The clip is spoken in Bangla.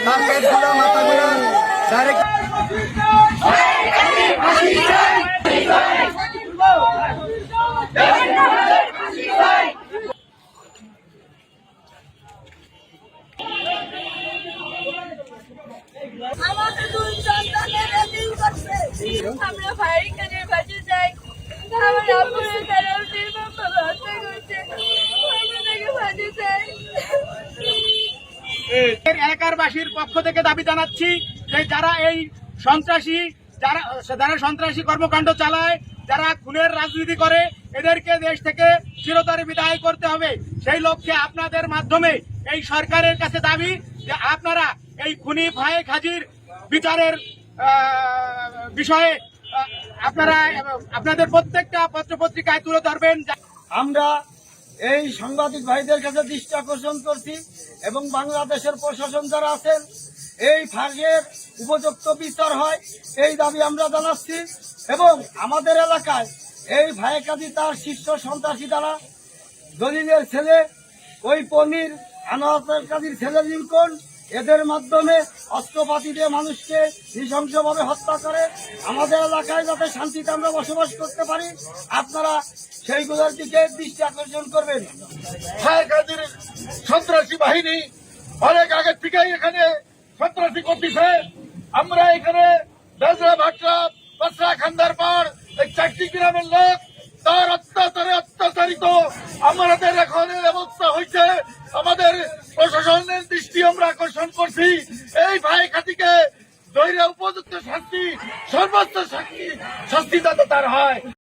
তার পেটগুলো মাথাগুলো ডাইরেক্ট আমাদের দুই সন্তানের রেজিং করছে। আমরা ভাইয়ের কাছে বাঁচে যাই। আমার আব্বুর তারা নির্মমভাবে হত্যা করছে। আমরা তাকে বাঁচে যাই। এলাকার বাসীর পক্ষ থেকে দাবি জানাচ্ছি যে যারা এই সন্ত্রাসী যারা সন্ত্রাসী কর্মকাণ্ড চালায়, যারা খুনের রাজনীতি করে, এদেরকে দেশ থেকে চিরতরে বিদায় করতে হবে। সেই লক্ষ্যে আপনাদের মাধ্যমে এই সরকারের কাছে দাবি যে আপনারা এই খুনি ফায়েক হাজির বিচারের বিষয়ে আপনারা আপনাদের প্রত্যেকটা পত্রপত্রিকায় তুলে ধরবেন। আমরা এই সাংবাদিক ভাইদের কাছে দৃষ্টি আকর্ষণ করছি এবং বাংলাদেশের প্রশাসন যারা আছেন এই ফাঁসের উপযুক্ত বিচার হয় এই দাবি আমরা জানাচ্ছি। এবং আমাদের এলাকায় এই ফায়েক হাজি তার শীর্ষ সন্ত্রাসী দ্বারা দলিলের ছেলে ওই পনির আনোয়ার কাজীর ছেলে লিঙ্কন এদের মাধ্যমে অস্ত্রপাতি দিয়ে মানুষকে নৃশংসভাবে হত্যা করে। আমাদের এলাকায় যাতে শান্তিতে আমরা বসবাস করতে পারি আপনারা সেইগুলোর দিকে দৃষ্টি আকর্ষণ করবেন। ফায়েক হাজির সন্ত্রাসী বাহিনী অনেক আগের থেকেই এখানে সন্ত্রাসী করতেছে। আমরা এখানে বেজরা ভাটরা পাসরা খান্দার পাড় এই 4টি গ্রামের লোক তার অত্যাচারে অত্যাচারিত। আমাদের